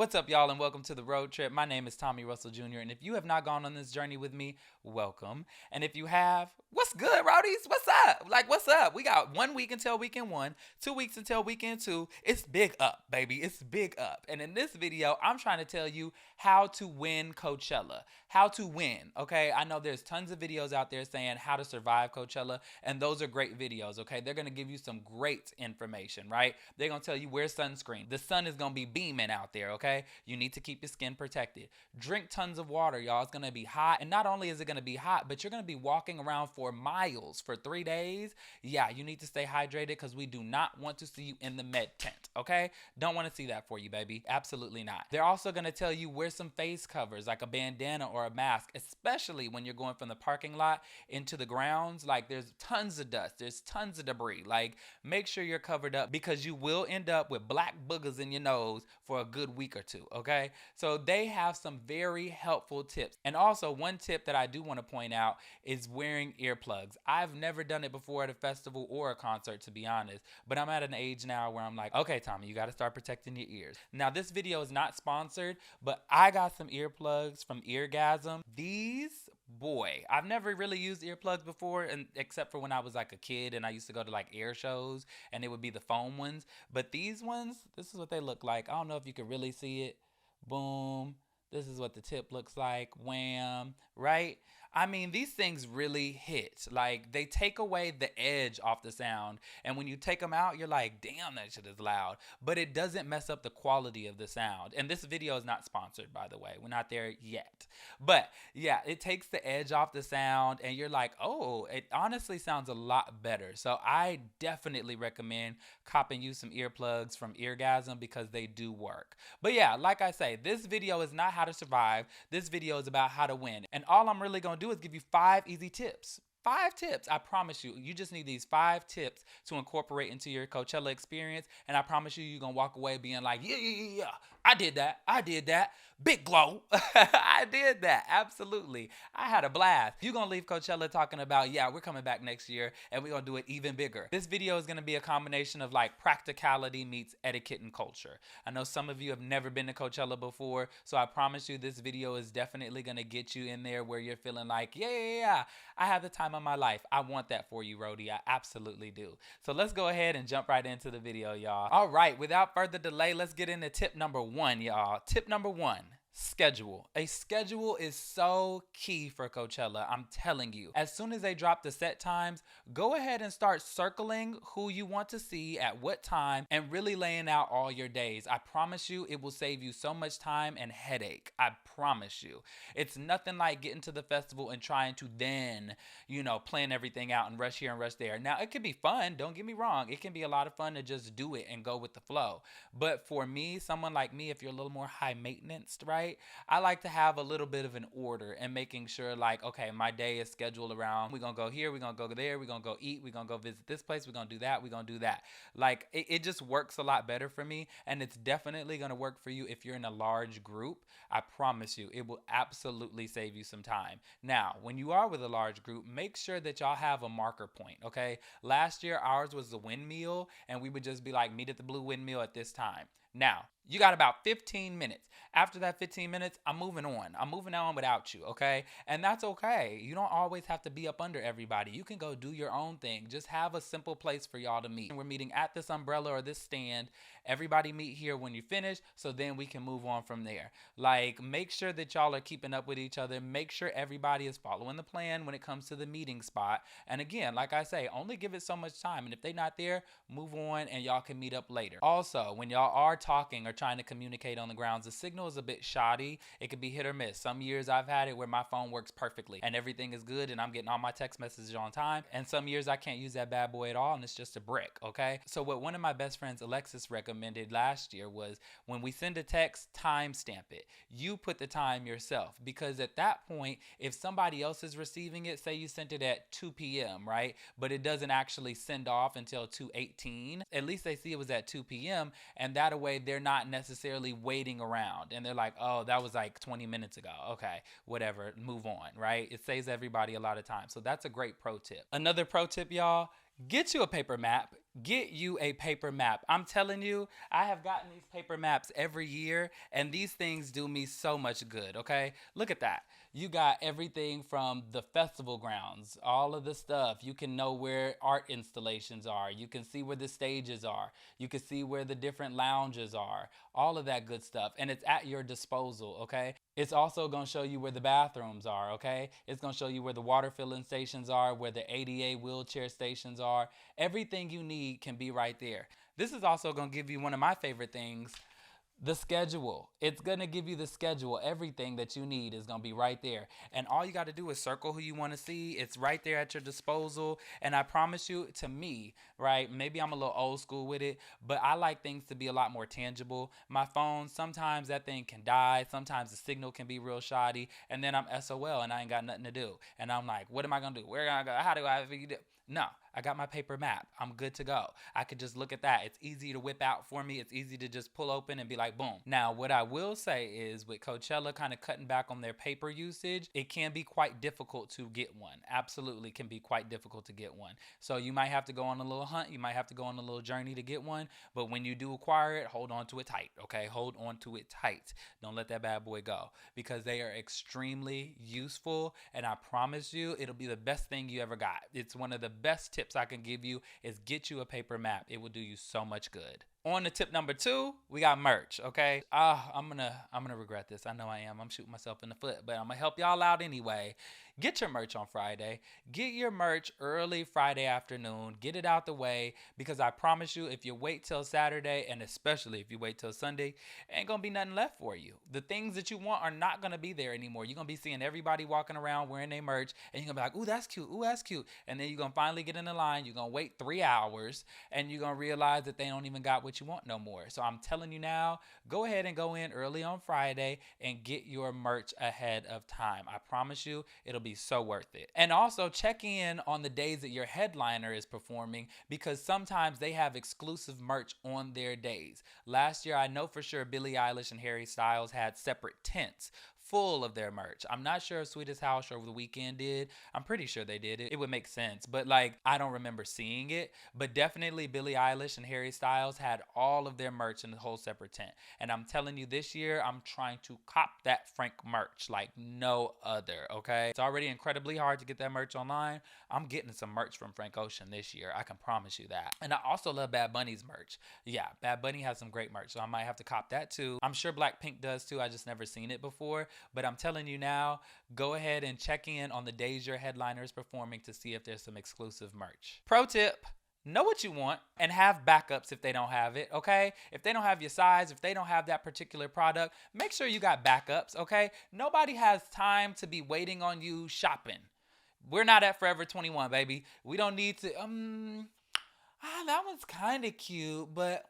What's up, y'all, and welcome to the road trip. My name is Tommy Russell Jr., and if you have not gone on this journey with me, welcome. And if you have, what's good, Rowdies? What's up? What's up? We got 1 week until weekend 1, 2 weeks until weekend 2. It's big up, baby. It's big up. And in this video, I'm trying to tell you how to win Coachella. How to win, okay? I know there's tons of videos out there saying how to survive Coachella, and those are great videos, okay? They're going to give you some great information, right? They're going to tell you wear sunscreen. The sun is going to be beaming out there, okay? You need to keep your skin protected. Drink tons of water, y'all. It's going to be hot. And not only is it going to be hot, but you're going to be walking around for miles for 3 days. Yeah, you need to stay hydrated because we do not want to see you in the med tent, okay? Don't want to see that for you, baby. Absolutely not. They're also going to tell you wear some face covers like a bandana or a mask, especially when you're going from the parking lot into the grounds. Like, there's tons of dust. There's tons of debris. Like, make sure you're covered up because you will end up with black boogers in your nose for a good week or two, okay? So they have some very helpful tips. And also, one tip that I do want to point out is wearing earplugs. I've never done it before at a festival or a concert, to be honest, but I'm at an age now where I'm like, okay, Tommy, you got to start protecting your ears. Now, this video is not sponsored, but I got some earplugs from EARGASM. These, boy, I've never really used earplugs before, and except for when I was like a kid and I used to go to like air shows and it would be the foam ones. But these ones, this is what they look like. I don't know if you can really see it. Boom. This is what the tip looks like. Wham. Right? I mean, these things really hit. Like, they take away the edge off the sound. And when you take them out, you're like, damn, that shit is loud. But it doesn't mess up the quality of the sound. And this video is not sponsored, by the way. We're not there yet. But yeah, it takes the edge off the sound. And you're like, oh, it honestly sounds a lot better. So I definitely recommend copping you some earplugs from EARGASM because they do work. But yeah, like I say, this video is not how to survive. This video is about how to win. And all I'm really going to do is give you 5 easy tips. 5 tips. I promise you. You just need these 5 tips to incorporate into your Coachella experience. And I promise you, you're going to walk away being like, yeah. I did that. Big glow. I did that. Absolutely. I had a blast. You're going to leave Coachella talking about, yeah, we're coming back next year and we're going to do it even bigger. This video is going to be a combination of like practicality meets etiquette and culture. I know some of you have never been to Coachella before, so I promise you this video is definitely going to get you in there where you're feeling like, yeah, I have the time of my life. I want that for you, Rhodey. I absolutely do. So let's go ahead and jump right into the video, y'all. All right, without further delay, let's get into tip number 1, y'all. Tip number 1. Schedule. A schedule is so key for Coachella. I'm telling you. As soon as they drop the set times, go ahead and start circling who you want to see at what time and really laying out all your days. I promise you it will save you so much time and headache. I promise you. It's nothing like getting to the festival and trying to then, plan everything out and rush here and rush there. Now, it can be fun. Don't get me wrong. It can be a lot of fun to just do it and go with the flow. But for me, someone like me, if you're a little more high maintenance, right? I like to have a little bit of an order and making sure like, okay, my day is scheduled around, we're going to go here, we're going to go there, we're going to go eat, we're going to go visit this place, we're going to do that, we're going to do that. Like, it just works a lot better for me, and it's definitely going to work for you if you're in a large group. I promise you, it will absolutely save you some time. Now, when you are with a large group, make sure that y'all have a marker point, okay? Last year, ours was the windmill, and we would just be like, meet at the blue windmill at this time. Now, you got about 15 minutes. After that 15 minutes, I'm moving on. I'm moving on without you, okay? And that's okay. You don't always have to be up under everybody. You can go do your own thing. Just have a simple place for y'all to meet. We're meeting at this umbrella or this stand. Everybody meet here when you finish, so then we can move on from there. Like, make sure that y'all are keeping up with each other. Make sure everybody is following the plan when it comes to the meeting spot. And again, like I say, only give it so much time. And if they're not there, move on and y'all can meet up later. Also, when y'all are talking or trying to communicate on the grounds, the signal is a bit shoddy. It could be hit or miss. Some years I've had it where my phone works perfectly and everything is good and I'm getting all my text messages on time. And some years I can't use that bad boy at all and it's just a brick, okay? So what one of my best friends, Alexis, recommended last year was when we send a text, timestamp it. You put the time yourself, because at that point, if somebody else is receiving it, say you sent it at 2 p.m., right? But it doesn't actually send off until 2:18. At least they see it was at 2 p.m. and that way they're not necessarily waiting around and they're like, oh, that was like 20 minutes ago. Okay, whatever, move on, right? It saves everybody a lot of time. So that's a great pro tip. Another pro tip, y'all, get you a paper map. Get you a paper map. I'm telling you, I have gotten these paper maps every year, and these things do me so much good, okay? Look at that. You got everything from the festival grounds, all of the stuff. You can know where art installations are. You can see where the stages are. You can see where the different lounges are, all of that good stuff. And it's at your disposal, okay? It's also going to show you where the bathrooms are, okay? It's going to show you where the water filling stations are, where the ADA wheelchair stations are. Everything you need can be right there. This is also going to give you one of my favorite things, the schedule. It's going to give you the schedule. Everything that you need is going to be right there. And all you got to do is circle who you want to see. It's right there at your disposal. And I promise you, to me, right, maybe I'm a little old school with it, but I like things to be a lot more tangible. My phone, sometimes that thing can die. Sometimes the signal can be real shoddy. And then I'm SOL and I ain't got nothing to do. And I'm like, what am I going to do? Where am I going to go? How do I do? No, I got my paper map. I'm good to go. I could just look at that. It's easy to whip out for me. It's easy to just pull open and be like, boom. Now, what I will say is with Coachella kind of cutting back on their paper usage, it can be quite difficult to get one. Absolutely can be quite difficult to get one. So you might have to go on a little hunt. You might have to go on a little journey to get one. But when you do acquire it, hold on to it tight, okay? Hold on to it tight. Don't let that bad boy go because they are extremely useful. And I promise you, it'll be the best thing you ever got. It's one of the best tips I can give you is get you a paper map. It will do you so much good. On to tip number 2, we got merch, okay? I'm gonna regret this. I know I am. I'm shooting myself in the foot, but I'm gonna help y'all out anyway. Get your merch on Friday. Get your merch early Friday afternoon. Get it out the way because I promise you, if you wait till Saturday, and especially if you wait till Sunday, ain't gonna be nothing left for you. The things that you want are not gonna be there anymore. You're gonna be seeing everybody walking around wearing their merch, and you're gonna be like, ooh, that's cute. Ooh, that's cute. And then you're gonna finally get in the line. You're gonna wait 3 hours, and you're gonna realize that they don't even got what you want no more. So I'm telling you now, go ahead and go in early on Friday and get your merch ahead of time. I promise you, it'll be so worth it. And also check in on the days that your headliner is performing because sometimes they have exclusive merch on their days. Last year, I know for sure Billie Eilish and Harry Styles had separate tents full of their merch. I'm not sure if Sweetest House over the weekend did. I'm pretty sure they did it. It would make sense. But like, I don't remember seeing it. But definitely Billie Eilish and Harry Styles had all of their merch in a whole separate tent. And I'm telling you, this year, I'm trying to cop that Frank merch like no other, okay? It's already incredibly hard to get that merch online. I'm getting some merch from Frank Ocean this year. I can promise you that. And I also love Bad Bunny's merch. Yeah, Bad Bunny has some great merch. So I might have to cop that too. I'm sure Blackpink does too. I just never seen it before. But I'm telling you now, go ahead and check in on the days your headliner is performing to see if there's some exclusive merch. Pro tip, know what you want and have backups if they don't have it, okay? If they don't have your size, if they don't have that particular product, make sure you got backups, okay? Nobody has time to be waiting on you shopping. We're not at Forever 21, baby. We don't need to, that one's kind of cute, but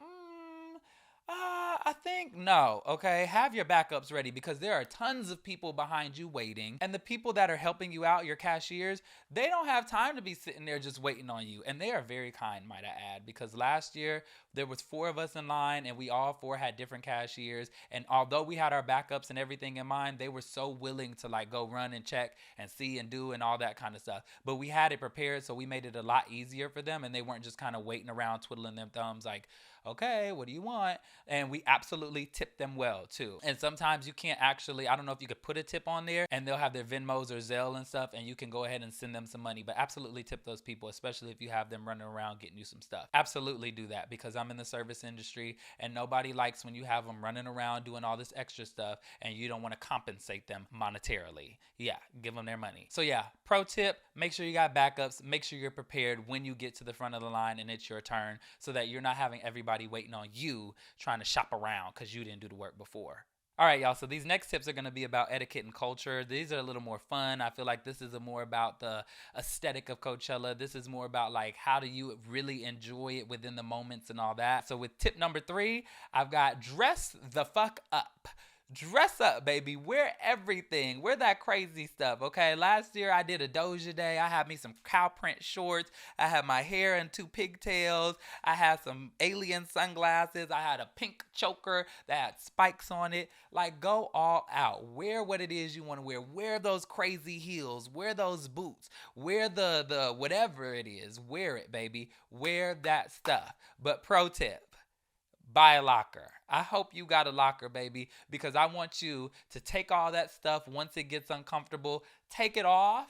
I think no, okay? Have your backups ready because there are tons of people behind you waiting. And the people that are helping you out, your cashiers, they don't have time to be sitting there just waiting on you. And they are very kind, might I add, because last year there was 4 of us in line and we all 4 had different cashiers. And although we had our backups and everything in mind, they were so willing to like go run and check and see and do and all that kind of stuff. But we had it prepared, so we made it a lot easier for them and they weren't just kind of waiting around twiddling their thumbs like, okay, what do you want? And we absolutely tip them well too. And sometimes you can't actually, I don't know if you could put a tip on there and they'll have their Venmos or Zelle and stuff and you can go ahead and send them some money, but absolutely tip those people, especially if you have them running around getting you some stuff. Absolutely do that because I'm in the service industry and nobody likes when you have them running around doing all this extra stuff and you don't want to compensate them monetarily. Yeah, give them their money. So yeah, pro tip, make sure you got backups, make sure you're prepared when you get to the front of the line and it's your turn so that you're not having everybody waiting on you trying to shop around because you didn't do the work before. All right, y'all. So these next tips are going to be about etiquette and culture. These are a little more fun. I feel like this is more about the aesthetic of Coachella. This is more about like how do you really enjoy it within the moments and all that. So with tip number 3, I've got dress the fuck up. Dress up, baby. Wear everything. Wear that crazy stuff, okay? Last year I did a Doja Day. I had me some cow print shorts. I had my hair in two pigtails. I had some alien sunglasses. I had a pink choker that had spikes on it. Like, go all out. Wear what it is you want to wear. Wear those crazy heels. Wear those boots. Wear the whatever it is. Wear it, baby. Wear that stuff. But pro tip, buy a locker. I hope you got a locker, baby, because I want you to take all that stuff once it gets uncomfortable, take it off,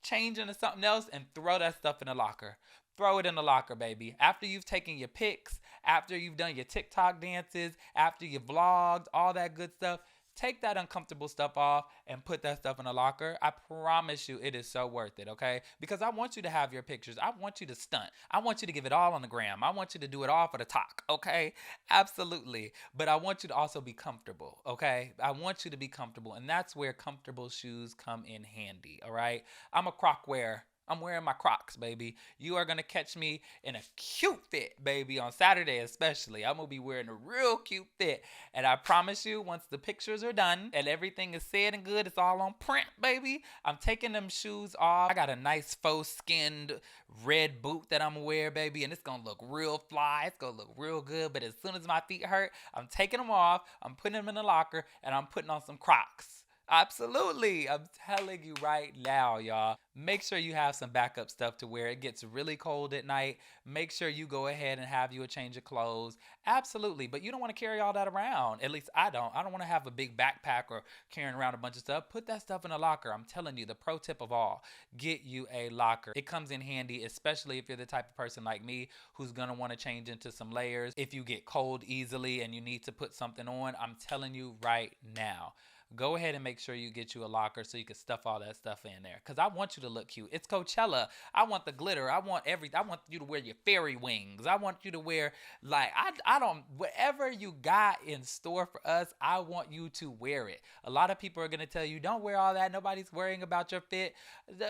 change into something else, and throw that stuff in the locker. Throw it in the locker, baby. After you've taken your pics, after you've done your TikTok dances, after you've vlogged, all that good stuff, take that uncomfortable stuff off and put that stuff in a locker. I promise you it is so worth it, okay? Because I want you to have your pictures. I want you to stunt. I want you to give it all on the gram. I want you to do it all for the talk, okay? Absolutely. But I want you to also be comfortable, okay? I want you to be comfortable. And that's where comfortable shoes come in handy, all right? I'm a croc wearer. I'm wearing my Crocs, baby. You are going to catch me in a cute fit, baby, on Saturday especially. I'm going to be wearing a real cute fit. And I promise you, once the pictures are done and everything is said and good, it's all on print, baby, I'm taking them shoes off. I got a nice faux skinned red boot that I'm going to wear, baby, and it's going to look real fly. It's going to look real good. But as soon as my feet hurt, I'm taking them off. I'm putting them in the locker, and I'm putting on some Crocs. Absolutely. I'm telling you right now, y'all. Make sure you have some backup stuff to wear. It gets really cold at night. Make sure you go ahead and have you a change of clothes. Absolutely. But you don't want to carry all that around. At least I don't. I don't want to have a big backpack or carrying around a bunch of stuff. Put that stuff in a locker. I'm telling you, the pro tip of all, get you a locker. It comes in handy, especially if you're the type of person like me who's going to want to change into some layers. If you get cold easily and you need to put something on, I'm telling you right now, go ahead and make sure you get you a locker so you can stuff all that stuff in there. Because I want you to look cute. It's Coachella. I want the glitter. I want everything. I want you to wear your fairy wings. I want you to wear, like, I don't, whatever you got in store for us, I want you to wear it. A lot of people are going to tell you, don't wear all that. Nobody's worrying about your fit.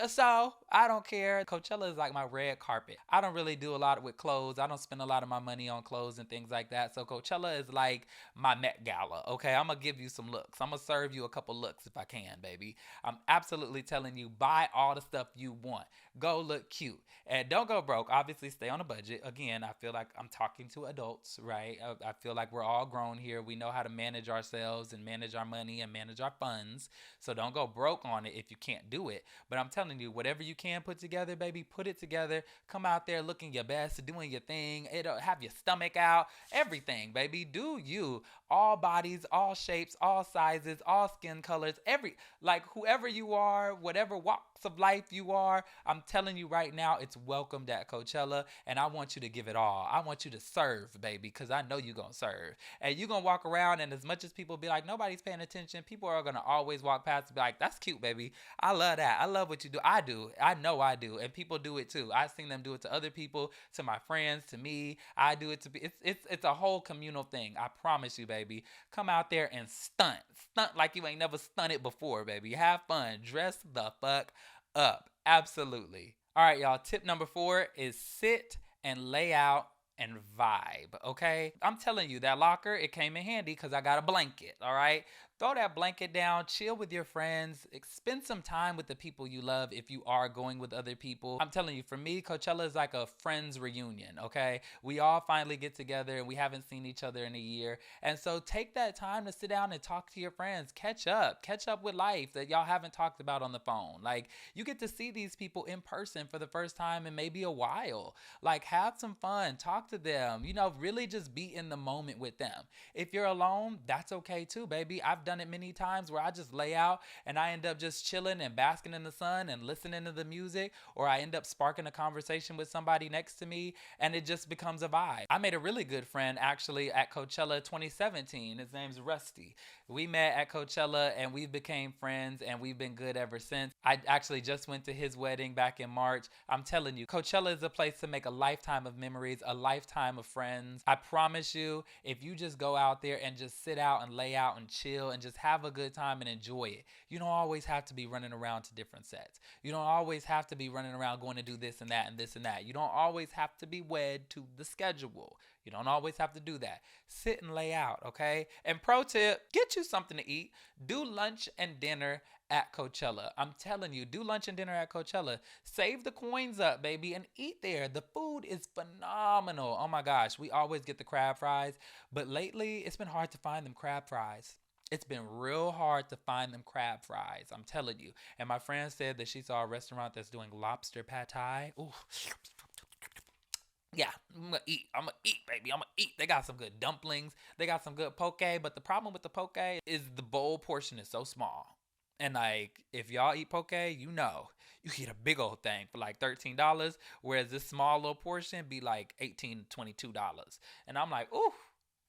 So I don't care. Coachella is like my red carpet. I don't really do a lot with clothes. I don't spend a lot of my money on clothes and things like that. So Coachella is like my Met Gala. Okay, I'm going to give you some looks. I'm going to serve you a couple looks if I can, baby. I'm absolutely telling you, buy all the stuff you want. Go look cute. And don't go broke. Obviously, stay on a budget. Again, I feel like I'm talking to adults, right? I feel like we're all grown here. We know how to manage ourselves and manage our money and manage our funds. So don't go broke on it if you can't do it. But I'm telling you, whatever you can put together, baby, put it together. Come out there looking your best, doing your thing. It'll have your stomach out. Everything, baby. Do you. All bodies, all shapes, all sizes, all skin colors, like whoever you are, whatever walks of life you are, I'm telling you right now, it's welcomed at Coachella, and I want you to give it all. I want you to serve, baby, because I know you're going to serve. And you're going to walk around, and as much as people be like, nobody's paying attention, people are going to always walk past and be like, that's cute, baby. I love that. I love what you do. I do. I know I do. And people do it too. I've seen them do it to other people, to my friends, to me. I do it to be, it's a whole communal thing. I promise you, baby. Come out there and stunt. Stunt like you ain't never stunted before, baby. Have fun. Dress the fuck up. Absolutely. All right, y'all. Tip number 4 is sit and lay out and vibe, okay? I'm telling you, that locker, it came in handy because I got a blanket, all right? Throw that blanket down, chill with your friends, spend some time with the people you love if you are going with other people. I'm telling you, for me, Coachella is like a friends reunion, okay? We all finally get together and we haven't seen each other in a year. And so take that time to sit down and talk to your friends. Catch up with life that y'all haven't talked about on the phone. Like, you get to see these people in person for the first time in maybe a while. Like, have some fun, talk to them, really just be in the moment with them. If you're alone, that's okay too, baby. I've done it many times where I just lay out and I end up just chilling and basking in the sun and listening to the music, or I end up sparking a conversation with somebody next to me and it just becomes a vibe. I made a really good friend actually at Coachella 2017. His name's Rusty. We met at Coachella and we became friends and we've been good ever since. I actually just went to his wedding back in March. I'm telling you, Coachella is a place to make a lifetime of memories, a lifetime of friends. I promise you, if you just go out there and just sit out and lay out and chill and just have a good time and enjoy it. You don't always have to be running around to different sets. You don't always have to be running around going to do this and that and this and that. You don't always have to be wed to the schedule. You don't always have to do that. Sit and lay out, okay? And pro tip, get you something to eat. Do lunch and dinner at Coachella. I'm telling you, do lunch and dinner at Coachella. Save the coins up, baby, and eat there. The food is phenomenal. Oh my gosh, we always get the crab fries, but lately it's been hard to find them crab fries. It's been real hard to find them crab fries. I'm telling you. And my friend said that she saw a restaurant that's doing lobster pad thai. Ooh. Yeah, I'm gonna eat. I'm gonna eat, baby. I'm gonna eat. They got some good dumplings. They got some good poke. But the problem with the poke is the bowl portion is so small. And like, if y'all eat poke, you know, you get a big old thing for like $13, whereas this small little portion be like $18, $22. And I'm like, ooh,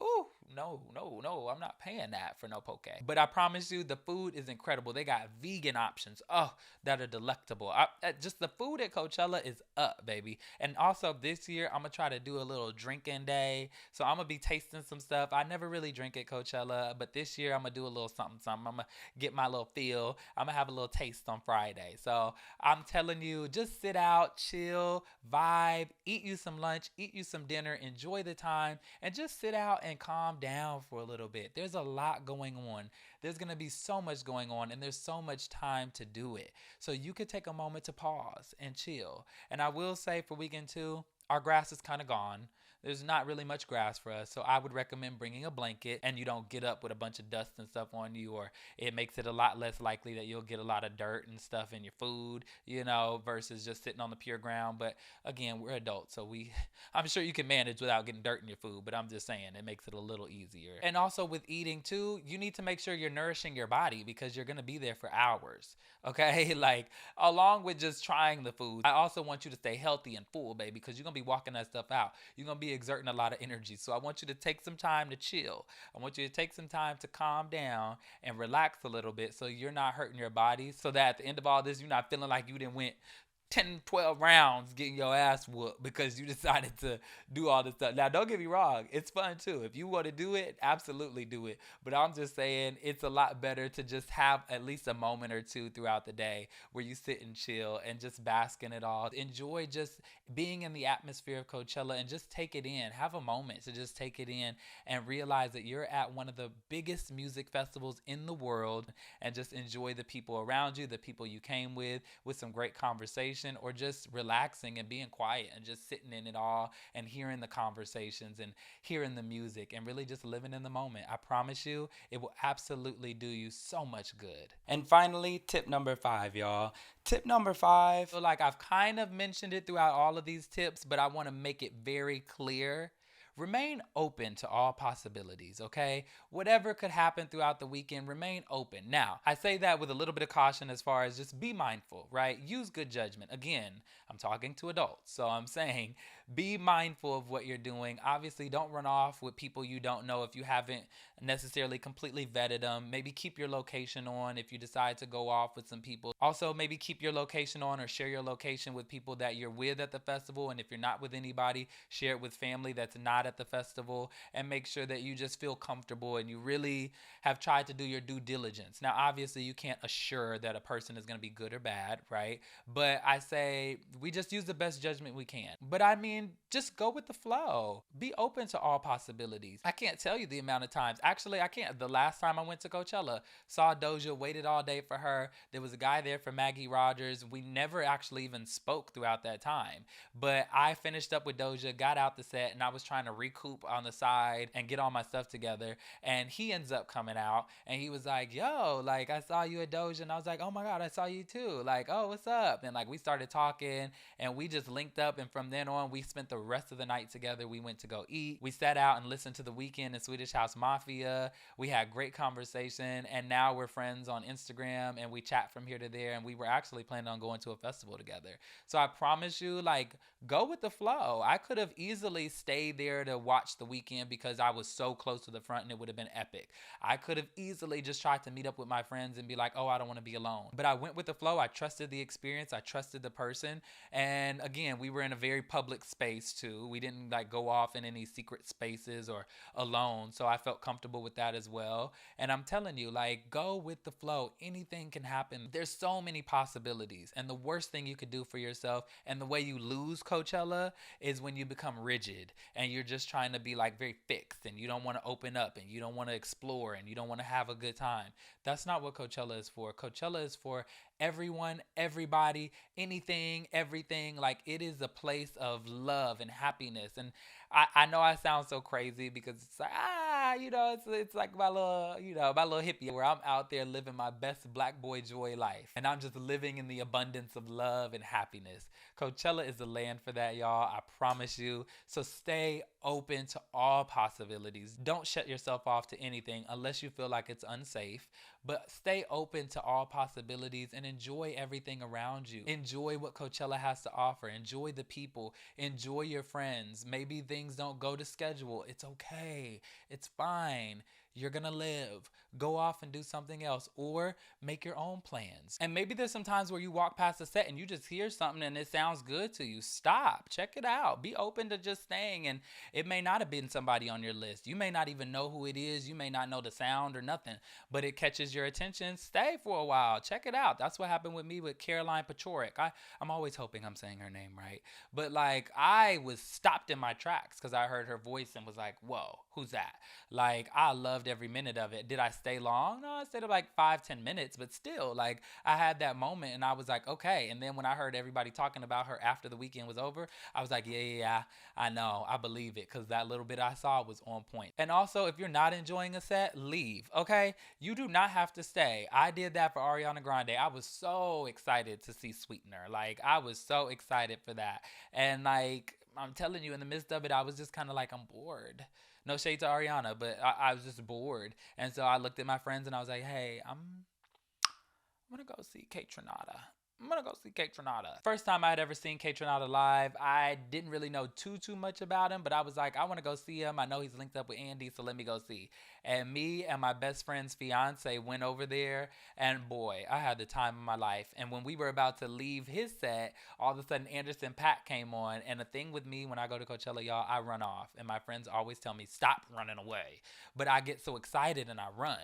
ooh, no, no, no, I'm not paying that for no poke. But I promise you, the food is incredible. They got vegan options, that are delectable. Just the food at Coachella is up, baby. And also this year, I'm going to try to do a little drinking day. So I'm going to be tasting some stuff. I never really drink at Coachella, but this year I'm going to do a little something, something. I'm going to get my little feel. I'm going to have a little taste on Friday. So I'm telling you, just sit out, chill, vibe, eat you some lunch, eat you some dinner, enjoy the time, and just sit out and calm down for a little bit. There's a lot going on. There's going to be so much going on, and there's so much time to do it. So you could take a moment to pause and chill. And I will say for weekend 2, our grass is kind of gone. There's not really much grass for us, so I would recommend bringing a blanket and you don't get up with a bunch of dust and stuff on you, or it makes it a lot less likely that you'll get a lot of dirt and stuff in your food, versus just sitting on the pure ground. But again, we're adults, so I'm sure you can manage without getting dirt in your food, but I'm just saying it makes it a little easier. And also with eating too, you need to make sure you're nourishing your body because you're going to be there for hours, okay? Like, along with just trying the food, I also want you to stay healthy and full, baby, because you're going to be walking that stuff out. You're going to be exerting a lot of energy. So I want you to take some time to chill. I want you to take some time to calm down and relax a little bit so you're not hurting your body, so that at the end of all this, you're not feeling like you didn't went 10, 12 rounds getting your ass whooped because you decided to do all this stuff. Now, don't get me wrong. It's fun too. If you want to do it, absolutely do it. But I'm just saying it's a lot better to just have at least a moment or two throughout the day where you sit and chill and just bask in it all. Enjoy just being in the atmosphere of Coachella and just take it in. Have a moment to just take it in and realize that you're at one of the biggest music festivals in the world, and just enjoy the people around you, the people you came with some great conversation, or just relaxing and being quiet and just sitting in it all and hearing the conversations and hearing the music and really just living in the moment. I promise you, it will absolutely do you so much good. And finally, tip number 5, y'all. Tip number 5, I feel like I've kind of mentioned it throughout all of these tips, but I want to make it very clear. Remain open to all possibilities, okay? Whatever could happen throughout the weekend, remain open. Now, I say that with a little bit of caution as far as just be mindful, right? Use good judgment. Again, I'm talking to adults, so I'm saying be mindful of what you're doing. Obviously, don't run off with people you don't know if you haven't necessarily completely vetted them. Maybe keep your location on if you decide to go off with some people. Also, maybe keep your location on or share your location with people that you're with at the festival. And if you're not with anybody, share it with family that's not at the festival, and make sure that you just feel comfortable and you really have tried to do your due diligence. Now, obviously, you can't assure that a person is going to be good or bad, right? But I say we just use the best judgment we can. But I mean, just go with the flow. Be open to all possibilities. I can't tell you the amount of times. Actually, I can't. The last time I went to Coachella, saw Doja, waited all day for her. There was a guy there for Maggie Rogers. We never actually even spoke throughout that time. But I finished up with Doja, got out the set, and I was trying to recoup on the side and get all my stuff together. And he ends up coming out, and he was like, yo, like, I saw you at Doja. And I was like, oh my God, I saw you too. Like, oh, what's up? And like, we started talking, and we just linked up. And from then on, we spent the rest of the night together. We went to go eat. We sat out and listened to The Weeknd and Swedish House Mafia. We had great conversation, and now we're friends on Instagram, and we chat from here to there, and we were actually planning on going to a festival together. So I promise you, like, go with the flow. I could have easily stayed there to watch The Weeknd because I was so close to the front and it would have been epic. I could have easily just tried to meet up with my friends and be like, oh, I don't want to be alone. But I went with the flow. I trusted the experience. I trusted the person. And again, we were in a very public space too. We didn't like go off in any secret spaces or alone. So I felt comfortable with that as well. And I'm telling you, like, go with the flow. Anything can happen. There's so many possibilities. And the worst thing you could do for yourself, and the way you lose Coachella, is when you become rigid and you're just trying to be like very fixed and you don't want to open up and you don't want to explore and you don't want to have a good time. That's not what Coachella is for. Coachella is for everyone, everybody, anything, everything. Like, it is a place of love and happiness. And I know I sound so crazy because it's like, it's like my little, my little hippie where I'm out there living my best black boy joy life. And I'm just living in the abundance of love and happiness. Coachella is the land for that, y'all. I promise you. So stay open to all possibilities. Don't shut yourself off to anything unless you feel like it's unsafe. But stay open to all possibilities and enjoy everything around you. Enjoy what Coachella has to offer. Enjoy the people. Enjoy your friends. Maybe things don't go to schedule. It's okay. It's fine. You're gonna live. Go off and do something else or make your own plans. And maybe there's some times where you walk past a set and you just hear something and it sounds good to you. Stop. Check it out. Be open to just staying. And it may not have been somebody on your list. You may not even know who it is. You may not know the sound or nothing, but it catches your attention. Stay for a while. Check it out. That's what happened with me with Caroline Pachorik. I'm always hoping I'm saying her name right. But like, I was stopped in my tracks because I heard her voice and was like, whoa, who's that? Like, I loved every minute of it. Did I stay long? No, I stayed like 5-10 minutes, but still, like, I had that moment and I was like, okay. And then when I heard everybody talking about her after the weekend was over, I was like, yeah, I know. I believe it because that little bit I saw was on point. And also, if you're not enjoying a set, leave, okay? You do not have to stay. I did that for Ariana Grande. I was so excited to see Sweetener. Like, I was so excited for that. And like, I'm telling you, in the midst of it, I was just kind of like, I'm bored. No shade to Ariana, but I was just bored. And so I looked at my friends and I was like, hey, I'm going to go see Kate Trinata. I'm going to go see Kate Trinata. First time I had ever seen Kate Trinata live. I didn't really know too much about him, but I was like, I want to go see him. I know he's linked up with Andy, so let me go see. And me and my best friend's fiance went over there, and boy, I had the time of my life. And when we were about to leave his set, all of a sudden Anderson .Paak came on. And the thing with me when I go to Coachella, y'all, I run off. And my friends always tell me, stop running away. But I get so excited and I run.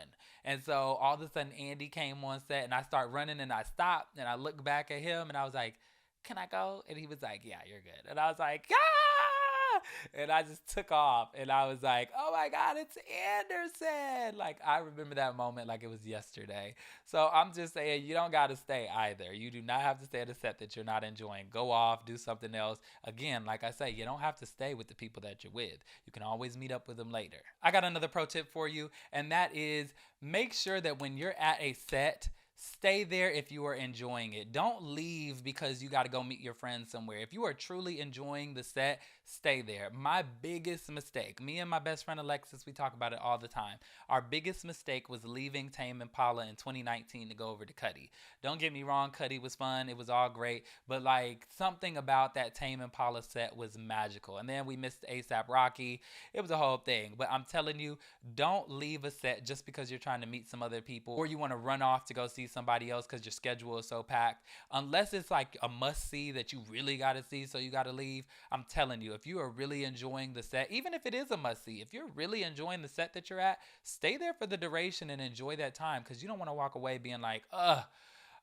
And so all of a sudden Andy came on set and I start running and I stopped and I looked back at him and I was like, can I go? And he was like, yeah, you're good. And I was like, ah! And I just took off and I was like, oh my God, it's Anderson. Like, I remember that moment like it was yesterday. So I'm just saying, you don't got to stay either. You do not have to stay at a set that you're not enjoying. Go off, do something else. Again, like I say, you don't have to stay with the people that you're with. You can always meet up with them later. I got another pro tip for you, and that is make sure that when you're at a set, stay there if you are enjoying it. Don't leave because you got to go meet your friends somewhere. If you are truly enjoying the set, stay there. My biggest mistake, me and my best friend Alexis, we talk about it all the time. Our biggest mistake was leaving Tame Impala in 2019 to go over to Cuddy. Don't get me wrong, Cuddy was fun. It was all great. But like, something about that Tame Impala set was magical. And then we missed A$AP Rocky. It was a whole thing. But I'm telling you, don't leave a set just because you're trying to meet some other people or you want to run off to go see somebody else because your schedule is so packed. Unless it's like a must see that you really got to see, so you got to leave. I'm telling you, if you are really enjoying the set, even if it is a must see, if you're really enjoying the set that you're at, stay there for the duration and enjoy that time, because you don't want to walk away being like,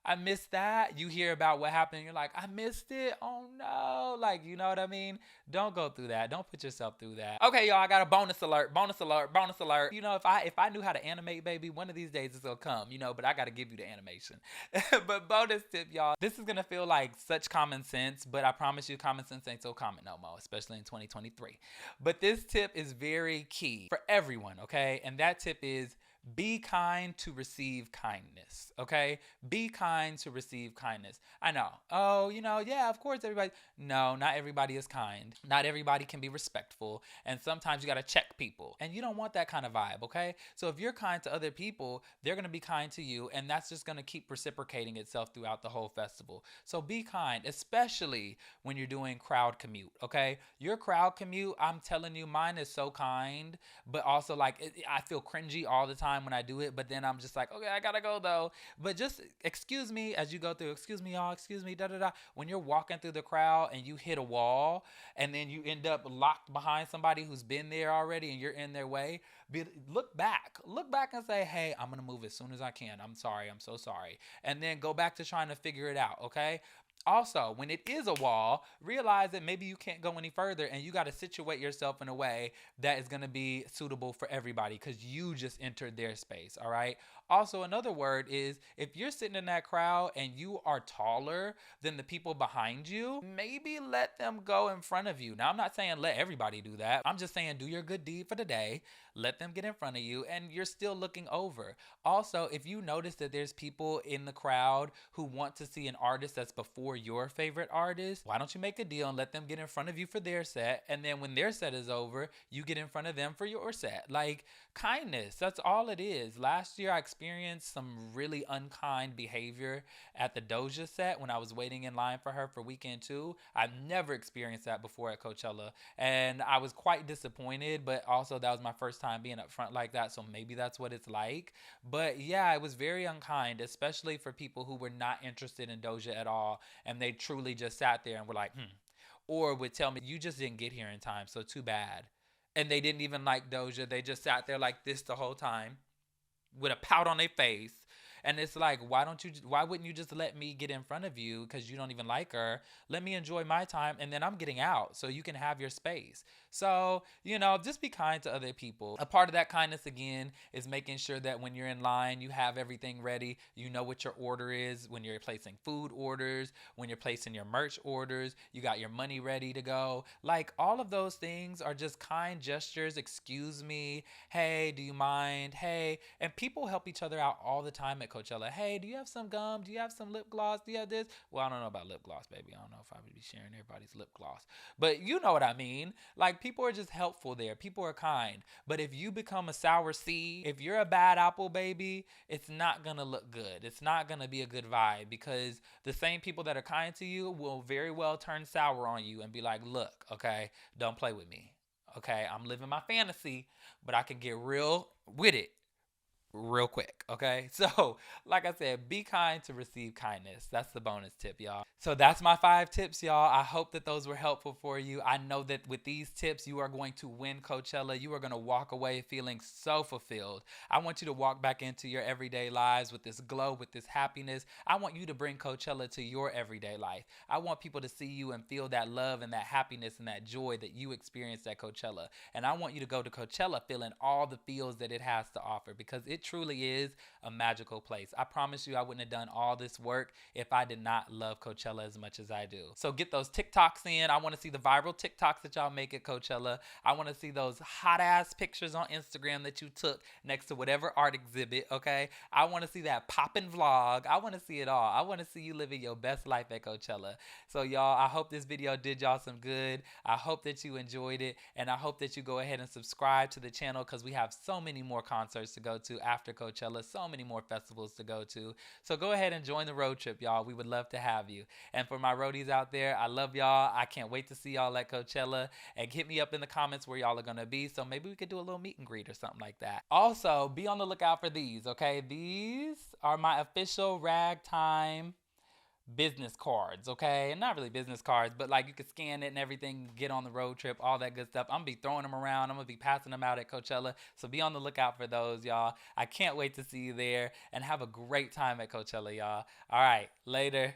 I missed that. You hear about what happened and you're like, I missed it. Oh no. Like, you know what I mean? Don't go through that. Don't put yourself through that. Okay, y'all, I got a bonus alert. You know, if I knew how to animate, baby, one of these days it's gonna come, but I gotta give you the animation. But bonus tip, y'all. This is gonna feel like such common sense, but I promise you common sense ain't so common no more, especially in 2023. But this tip is very key for everyone, okay? And that tip is, be kind to receive kindness, okay? Be kind to receive kindness. I know. Oh, yeah, of course everybody. No, not everybody is kind. Not everybody can be respectful. And sometimes you got to check people. And you don't want that kind of vibe, okay? So if you're kind to other people, they're going to be kind to you. And that's just going to keep reciprocating itself throughout the whole festival. So be kind, especially when you're doing crowd commute, okay? Your crowd commute, I'm telling you, mine is so kind. But also, like, I feel cringy all the time when I do it, but then I'm just like, okay, I gotta go though. But just excuse me as you go through, excuse me, y'all, excuse me, da-da-da. When you're walking through the crowd and you hit a wall and then you end up locked behind somebody who's been there already and you're in their way, look back and say, hey, I'm gonna move as soon as I can. I'm sorry, I'm so sorry. And then go back to trying to figure it out, okay? Also, when it is a wall, realize that maybe you can't go any further and you got to situate yourself in a way that is going to be suitable for everybody because you just entered their space. All right. Also, another word is if you're sitting in that crowd and you are taller than the people behind you, maybe let them go in front of you. Now, I'm not saying let everybody do that. I'm just saying do your good deed for the day. Let them get in front of you and you're still looking over. Also, if you notice that there's people in the crowd who want to see an artist that's before your favorite artist, why don't you make a deal and let them get in front of you for their set? And then when their set is over, you get in front of them for your set. Like kindness, that's all it is. Last year, I experienced some really unkind behavior at the Doja set when I was waiting in line for her for weekend 2. I've never experienced that before at Coachella. And I was quite disappointed, but also that was my first time being up front like that. So maybe that's what it's like. But yeah, it was very unkind, especially for people who were not interested in Doja at all. And they truly just sat there and were like, or would tell me, you just didn't get here in time, so too bad. And they didn't even like Doja. They just sat there like this the whole time with a pout on their face. And it's like, why wouldn't you just let me get in front of you because you don't even like her? Let me enjoy my time and then I'm getting out so you can have your space. So, just be kind to other people. A part of that kindness, again, is making sure that when you're in line, you have everything ready. You know what your order is when you're placing food orders, when you're placing your merch orders, you got your money ready to go. Like, all of those things are just kind gestures. Excuse me. Hey, do you mind? Hey. And people help each other out all the time at Coachella. Hey, do you have some gum? Do you have some lip gloss? Do you have this? Well, I don't know about lip gloss, baby. I don't know if I would be sharing everybody's lip gloss. But you know what I mean. Like, people are just helpful there. People are kind. But if you become a sour seed, if you're a bad apple, baby, it's not going to look good. It's not going to be a good vibe because the same people that are kind to you will very well turn sour on you and be like, look, okay, don't play with me. Okay, I'm living my fantasy, but I can get real with it real quick. Okay. So, like I said, be kind to receive kindness. That's the bonus tip, y'all. So, that's my 5 tips, y'all. I hope that those were helpful for you. I know that with these tips, you are going to win Coachella. You are going to walk away feeling so fulfilled. I want you to walk back into your everyday lives with this glow, with this happiness. I want you to bring Coachella to your everyday life. I want people to see you and feel that love and that happiness and that joy that you experienced at Coachella. And I want you to go to Coachella feeling all the feels that it has to offer because it truly is a magical place. I promise you I wouldn't have done all this work if I did not love Coachella as much as I do. So get those TikToks in. I want to see the viral TikToks that y'all make at Coachella. I want to see those hot ass pictures on Instagram that you took next to whatever art exhibit, okay? I want to see that poppin' vlog. I want to see it all. I want to see you living your best life at Coachella. So y'all, I hope this video did y'all some good. I hope that you enjoyed it, and I hope that you go ahead and subscribe to the channel because we have so many more concerts to go to after Coachella, so many more festivals to go to. So go ahead and join the road trip, y'all. We would love to have you. And for my roadies out there, I love y'all. I can't wait to see y'all at Coachella. And hit me up in the comments where y'all are going to be. So maybe we could do a little meet and greet or something like that. Also, be on the lookout for these, okay? These are my official Ragtime business cards, okay? And not really business cards, but like you can scan it and everything, get on the road trip, all that good stuff. I'm gonna be throwing them around. I'm gonna be passing them out at Coachella. So be on the lookout for those, y'all. I can't wait to see you there and have a great time at Coachella, y'all. All right, later.